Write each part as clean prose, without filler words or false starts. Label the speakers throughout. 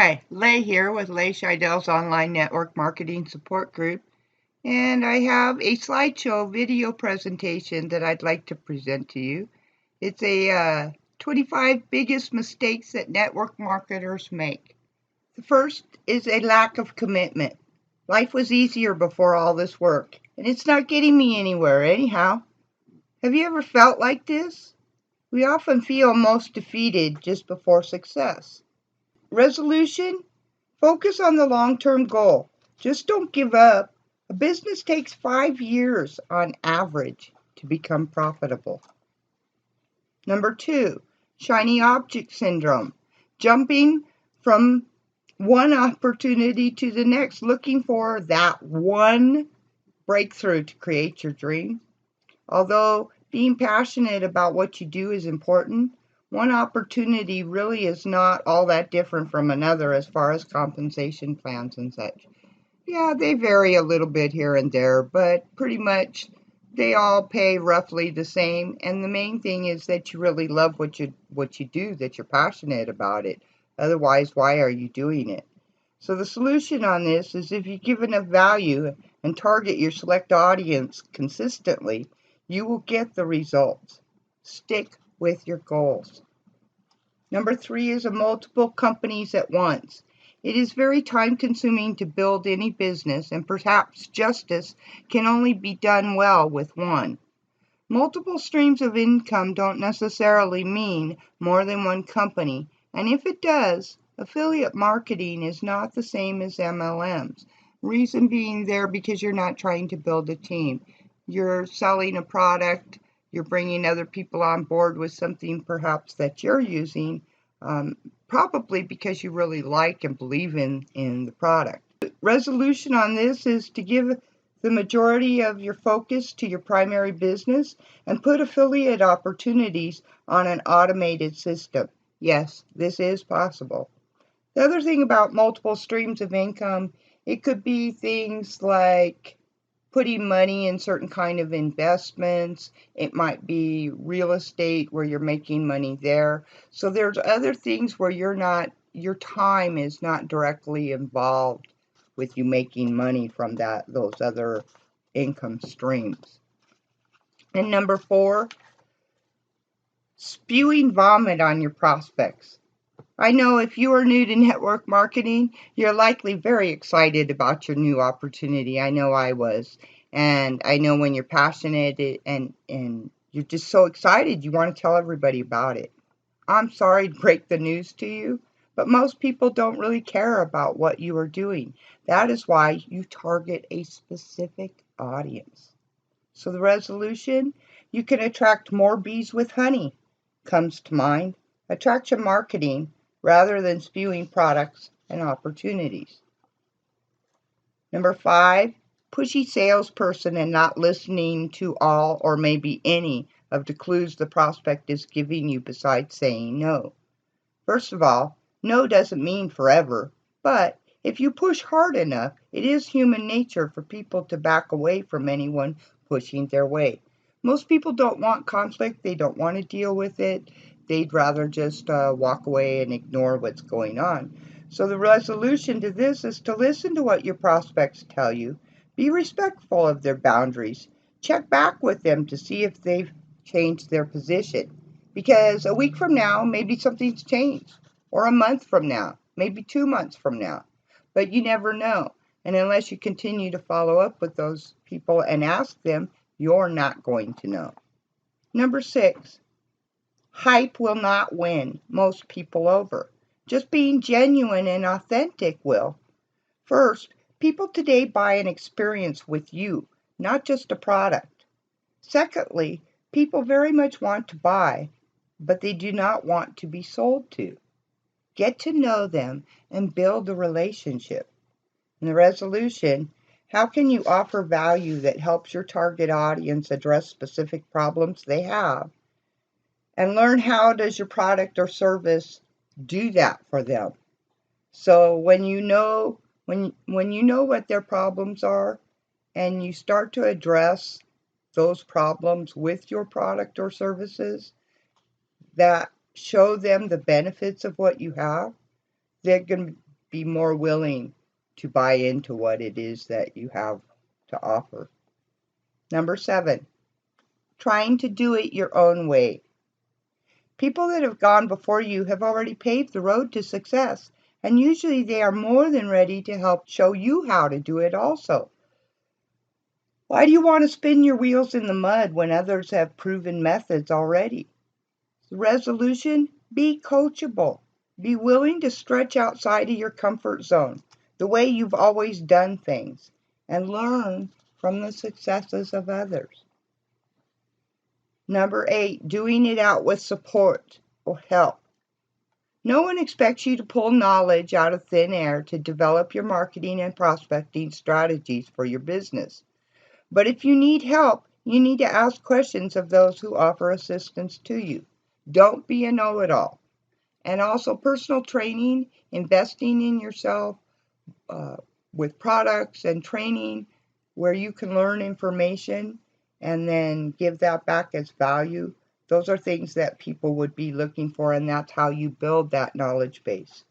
Speaker 1: Hi, Lay here with Lay Scheidel's Online Network Marketing Support Group, and I have a slideshow video presentation that I'd like to present to you. It's a 25 biggest mistakes that network marketers make. The first is a lack of commitment. Life was easier before all this work, and it's not getting me anywhere anyhow. Have you ever felt like this? We often feel most defeated just before success. Resolution: focus on the long-term goal. Just don't give up. A business takes 5 years on average to become profitable. Number 2, shiny object syndrome. Jumping from one opportunity to the next, looking for that one breakthrough to create your dream. Although being passionate about what you do is important, one opportunity really is not all that different from another as far as compensation plans and such. Yeah, they vary a little bit here and there, but pretty much they all pay roughly the same. And the main thing is that you really love what you do, that you're passionate about it. Otherwise, why are you doing it? So the solution on this is if you give enough value and target your select audience consistently, you will get the results. Stick with your goals. Number 3 is multiple companies at once. It is very time consuming to build any business, and perhaps justice can only be done well with one. Multiple streams of income don't necessarily mean more than one company, and if it does, affiliate marketing is not the same as MLMs. Reason being there because you're not trying to build a team. You're selling a product, you're bringing other people on board with something perhaps that you're using, probably because you really like and believe in the product. Resolution on this is to give the majority of your focus to your primary business and put affiliate opportunities on an automated system. Yes, this is possible. The other thing about multiple streams of income, it could be things like putting money in certain kind of investments. It might be real estate where you're making money there. So there's other things where your time is not directly involved with you making money from those other income streams. And number 4, spewing vomit on your prospects. I know if you are new to network marketing, you're likely very excited about your new opportunity. I know I was. And I know when you're passionate and you're just so excited, you want to tell everybody about it. I'm sorry to break the news to you, but most people don't really care about what you are doing. That is why you target a specific audience. So the resolution: you can attract more bees with honey, comes to mind. Attraction marketing rather than spewing products and opportunities. Number 5, pushy salesperson and not listening to all or maybe any of the clues the prospect is giving you besides saying no. First of all, no doesn't mean forever, but if you push hard enough, it is human nature for people to back away from anyone pushing their way. Most people don't want conflict. They don't want to deal with it. They'd rather just walk away and ignore what's going on. So the resolution to this is to listen to what your prospects tell you. Be respectful of their boundaries. Check back with them to see if they've changed their position. Because a week from now, maybe something's changed. Or a month from now, maybe 2 months from now. But you never know. And unless you continue to follow up with those people and ask them, you're not going to know. Number 6, hype will not win most people over. Just being genuine and authentic will. First, people today buy an experience with you, not just a product. Secondly, people very much want to buy, but they do not want to be sold to. Get to know them and build a relationship. And the resolution: how can you offer value that helps your target audience address specific problems they have? And learn how does your product or service do that for them. So when you know what their problems are and you start to address those problems with your product or services that show them the benefits of what you have, they're going to be more willing to buy into what it is that you have to offer. Number 7, trying to do it your own way. People that have gone before you have already paved the road to success, and usually they are more than ready to help show you how to do it also. Why do you want to spin your wheels in the mud when others have proven methods already? The resolution: be coachable. Be willing to stretch outside of your comfort zone, the way you've always done things, and learn from the successes of others. Number 8, doing it out with support or help. No one expects you to pull knowledge out of thin air to develop your marketing and prospecting strategies for your business. But if you need help, you need to ask questions of those who offer assistance to you. Don't be a know-it-all. And also personal training, investing in yourself with products and training where you can learn information and then give that back as value. Those are things that people would be looking for, and that's how you build that knowledge base.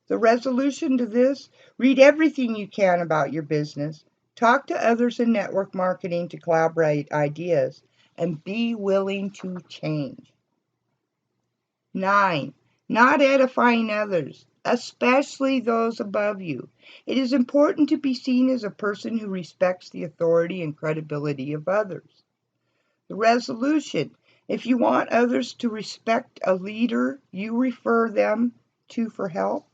Speaker 1: The resolution to this: read everything you can about your business, talk to others in network marketing to collaborate ideas, and be willing to change. 9, not edifying others, especially those above you. It is important to be seen as a person who respects the authority and credibility of others. The resolution: if you want others to respect a leader you refer them to for help,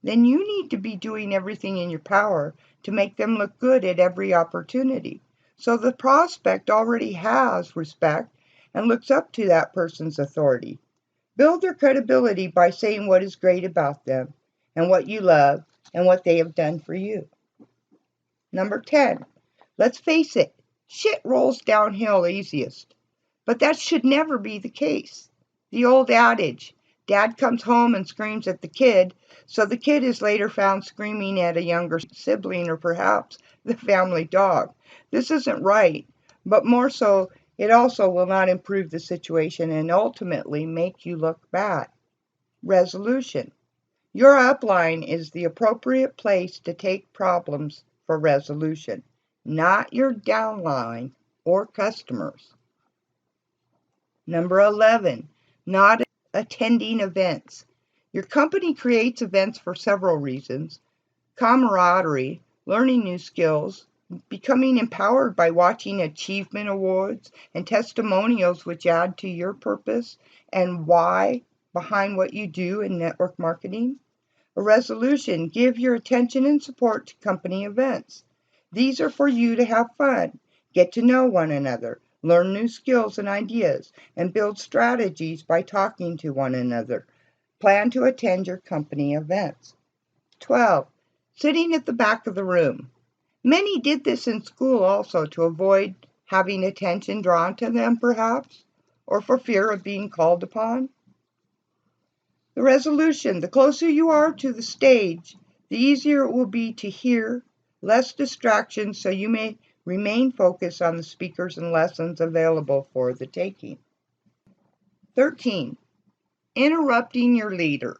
Speaker 1: then you need to be doing everything in your power to make them look good at every opportunity. So the prospect already has respect and looks up to that person's authority. Build their credibility by saying what is great about them and what you love and what they have done for you. Number 10, let's face it, shit rolls downhill easiest. But that should never be the case. The old adage, dad comes home and screams at the kid, so the kid is later found screaming at a younger sibling or perhaps the family dog. This isn't right, but more so, it also will not improve the situation and ultimately make you look bad. Resolution: your upline is the appropriate place to take problems for resolution, not your downline or customers. Number 11, not attending events. Your company creates events for several reasons: camaraderie, learning new skills, becoming empowered by watching achievement awards and testimonials which add to your purpose and why behind what you do in network marketing. A resolution: give your attention and support to company events. These are for you to have fun, get to know one another, learn new skills and ideas, and build strategies by talking to one another. Plan to attend your company events. 12, sitting at the back of the room. Many did this in school also to avoid having attention drawn to them perhaps, or for fear of being called upon. The resolution: the closer you are to the stage, the easier it will be to hear, less distractions, so you may remain focused on the speakers and lessons available for the taking. 13, interrupting your leader.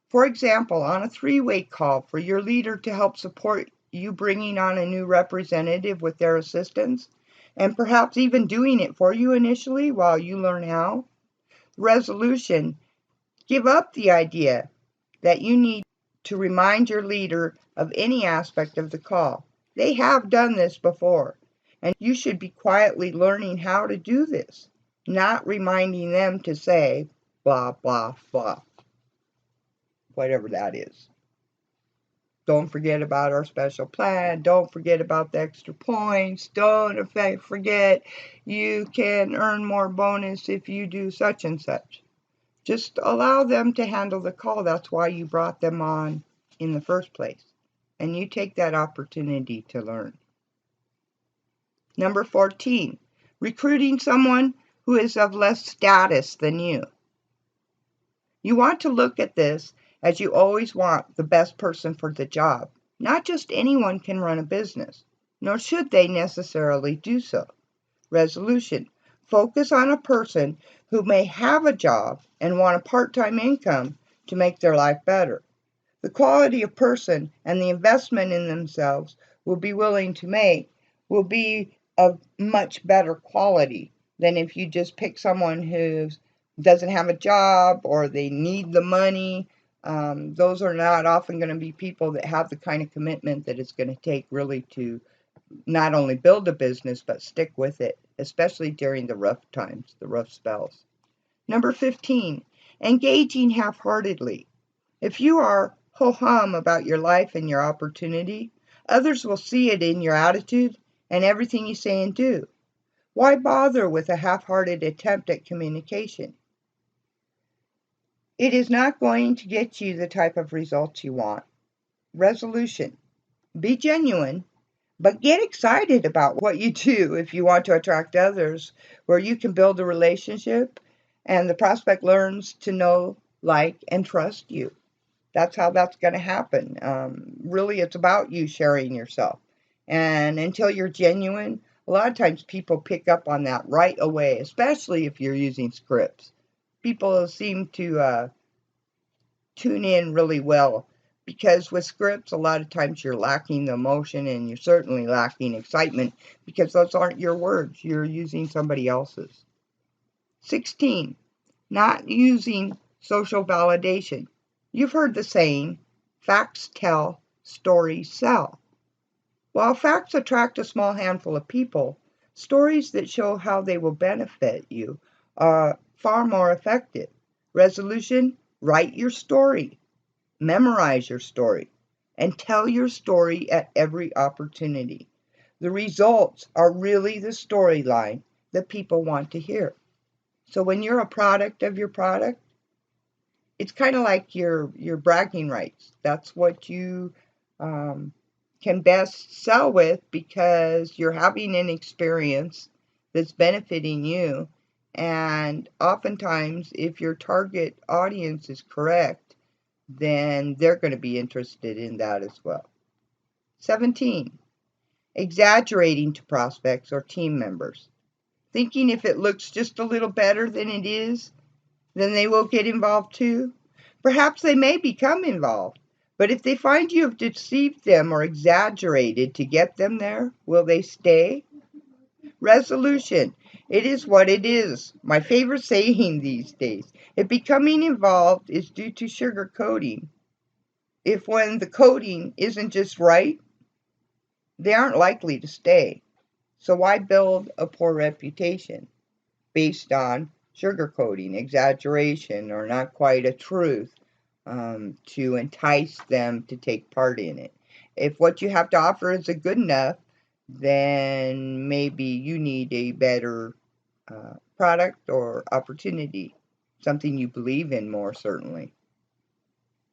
Speaker 1: For example, on a three-way call for your leader to help support you bringing on a new representative with their assistance, and perhaps even doing it for you initially while you learn how. Resolution: give up the idea that you need to remind your leader of any aspect of the call. They have done this before, and you should be quietly learning how to do this, not reminding them to say blah, blah, blah, whatever that is. Don't forget about our special plan. Don't forget about the extra points. Don't forget you can earn more bonus if you do such and such. Just allow them to handle the call. That's why you brought them on in the first place. And you take that opportunity to learn. Number 14, recruiting someone who is of less status than you. You want to look at this as you always want the best person for the job. Not just anyone can run a business, nor should they necessarily do so. Resolution: focus on a person who may have a job and want a part-time income to make their life better. The quality of person and the investment in themselves will be willing to make will be of much better quality than if you just pick someone who doesn't have a job or they need the money. Those are not often going to be people that have the kind of commitment that it's going to take really to not only build a business but stick with it, especially during the rough times, the rough spells. Number 15, engaging half-heartedly. If you are ho-hum about your life and your opportunity, others will see it in your attitude and everything you say and do. Why bother with a half-hearted attempt at communication? It is not going to get you the type of results you want. Resolution. Be genuine, but get excited about what you do if you want to attract others, where you can build a relationship and the prospect learns to know, like, and trust you. That's how that's going to happen. Really, it's about you sharing yourself. And until you're genuine, a lot of times people pick up on that right away, especially if you're using scripts. People seem to tune in really well because with scripts, a lot of times you're lacking the emotion and you're certainly lacking excitement because those aren't your words. You're using somebody else's. 16, not using social validation. You've heard the saying, facts tell, stories sell. While facts attract a small handful of people, stories that show how they will benefit you are far more effective. Resolution, write your story, memorize your story, and tell your story at every opportunity. The results are really the storyline that people want to hear. So when you're a product of your product, it's kind of like your bragging rights. That's what you can best sell with because you're having an experience that's benefiting you. And oftentimes, if your target audience is correct, then they're going to be interested in that as well. 17, exaggerating to prospects or team members. Thinking if it looks just a little better than it is, then they will get involved too. Perhaps they may become involved, but if they find you have deceived them or exaggerated to get them there, will they stay? Resolution. It is what it is. My favorite saying these days. If becoming involved is due to sugar coating, if when the coating isn't just right, they aren't likely to stay. So why build a poor reputation based on sugarcoating, exaggeration, or not quite a truth to entice them to take part in it? If what you have to offer isn't good enough, then maybe you need a better product or opportunity, something you believe in more certainly.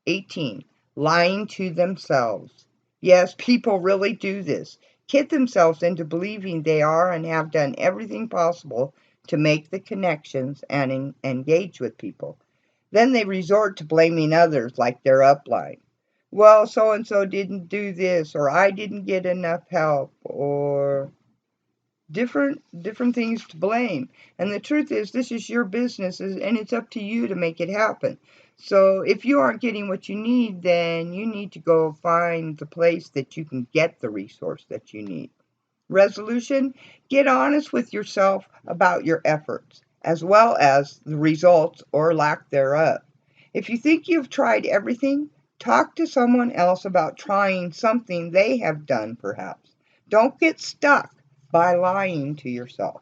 Speaker 1: 18, lying to themselves. Yes, people really do this. Kid themselves into believing they are and have done everything possible to make the connections and engage with people. Then they resort to blaming others like their upline. Well, so-and-so didn't do this, or I didn't get enough help, or different things to blame. And the truth is, this is your business, and it's up to you to make it happen. So if you aren't getting what you need, then you need to go find the place that you can get the resource that you need. Resolution, get honest with yourself about your efforts, as well as the results or lack thereof. If you think you've tried everything, talk to someone else about trying something they have done, perhaps. Don't get stuck by lying to yourself.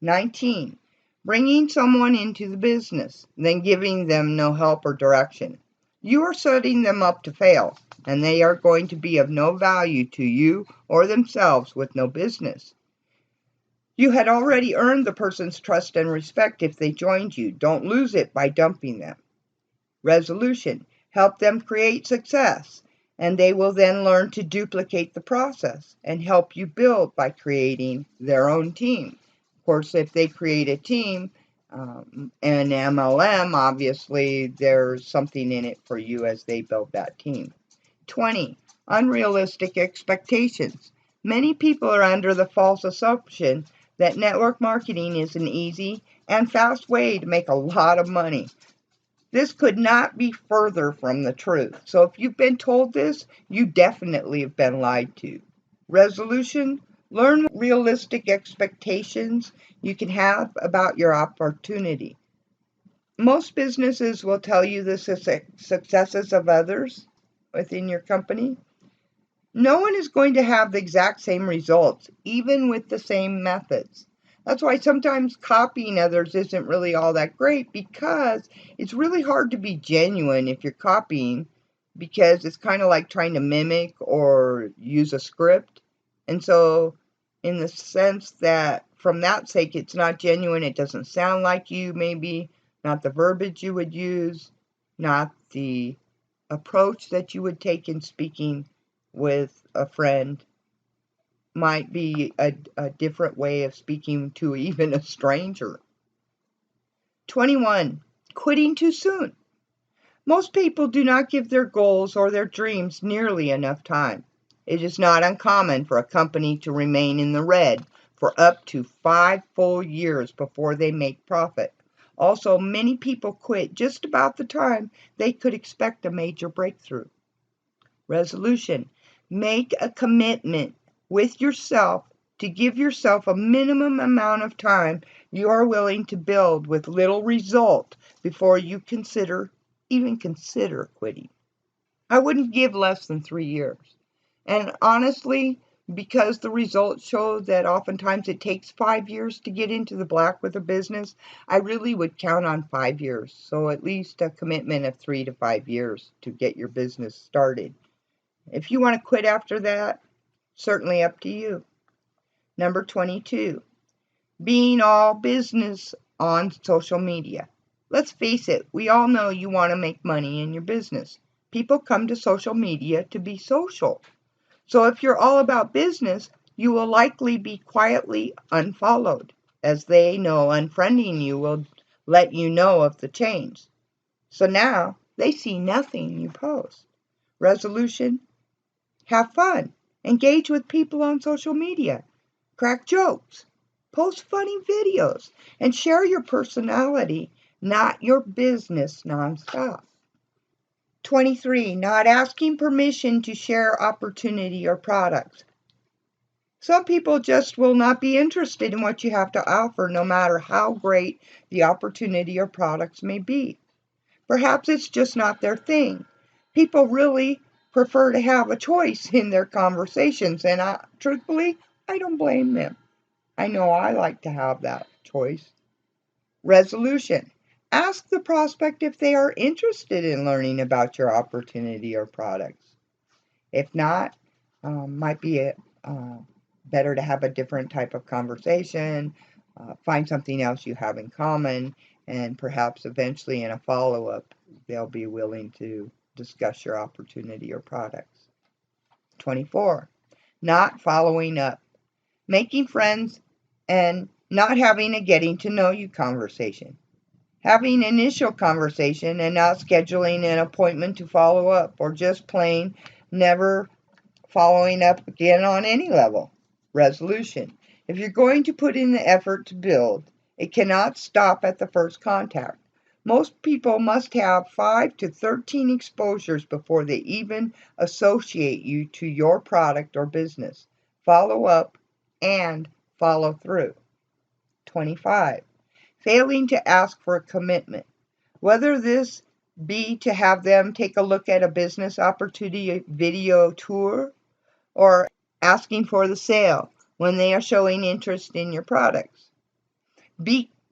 Speaker 1: 19, bringing someone into the business, then giving them no help or direction. You are setting them up to fail, and they are going to be of no value to you or themselves with no business. You had already earned the person's trust and respect if they joined you. Don't lose it by dumping them. Resolution, help them create success, and they will then learn to duplicate the process and help you build by creating their own team. Of course, if they create a team, an MLM, obviously there's something in it for you as they build that team. 20, unrealistic expectations. Many people are under the false assumption that network marketing is an easy and fast way to make a lot of money. This could not be further from the truth. So if you've been told this, you definitely have been lied to. Resolution: learn realistic expectations you can have about your opportunity. Most businesses will tell you the successes of others within your company. No one is going to have the exact same results, even with the same methods. That's why sometimes copying others isn't really all that great, because it's really hard to be genuine if you're copying, because it's kind of like trying to mimic or use a script. And so, in the sense that from that sake, it's not genuine, it doesn't sound like you, maybe not the verbiage you would use, not the approach that you would take in speaking with a friend, might be a different way of speaking to even a stranger. 21. Quitting too soon. Most people do not give their goals or their dreams nearly enough time. It is not uncommon for a company to remain in the red for up to 5 full years before they make profit. Also, many people quit just about the time they could expect a major breakthrough. Resolution: make a commitment with yourself to give yourself a minimum amount of time you are willing to build with little result before you even consider quitting. I wouldn't give less than 3 years. And honestly, because the results show that oftentimes it takes 5 years to get into the black with a business, I really would count on 5 years. So at least a commitment of 3 to 5 years to get your business started. If you want to quit after that, certainly up to you. Number 22, being all business on social media. Let's face it, we all know you want to make money in your business. People come to social media to be social. So if you're all about business, you will likely be quietly unfollowed, as they know unfriending you will let you know of the change. So now they see nothing you post. Resolution: have fun. Engage with people on social media. Crack jokes. Post funny videos. And share your personality, not your business, nonstop. 23. Not asking permission to share opportunity or products. Some people just will not be interested in what you have to offer, no matter how great the opportunity or products may be. Perhaps it's just not their thing. People really prefer to have a choice in their conversations, and truthfully, I don't blame them. I know I like to have that choice. Resolution: ask the prospect if they are interested in learning about your opportunity or products. If not, might be better to have a different type of conversation, find something else you have in common, and perhaps eventually in a follow-up, they'll be willing to discuss your opportunity or products. 24. Not following up. Making friends and not having a getting to know you conversation. Having initial conversation and not scheduling an appointment to follow up, or just plain never following up again on any level. Resolution: if you're going to put in the effort to build, it cannot stop at the first contact. Most people must have 5 to 13 exposures before they even associate you to your product or business. Follow up and follow through. 25. Failing to ask for a commitment. Whether this be to have them take a look at a business opportunity video tour, or asking for the sale when they are showing interest in your products.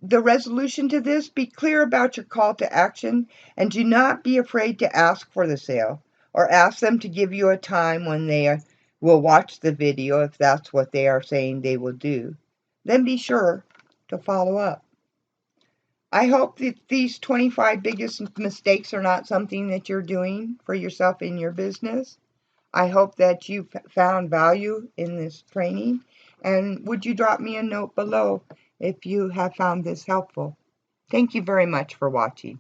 Speaker 1: The resolution to this: be clear about your call to action, and do not be afraid to ask for the sale, or ask them to give you a time when they will watch the video if that's what they are saying they will do. Then be sure to follow up. I hope that these 25 biggest mistakes are not something that you're doing for yourself in your business. I hope that you found value in this training, and would you drop me a note below if you have found this helpful. Thank you very much for watching.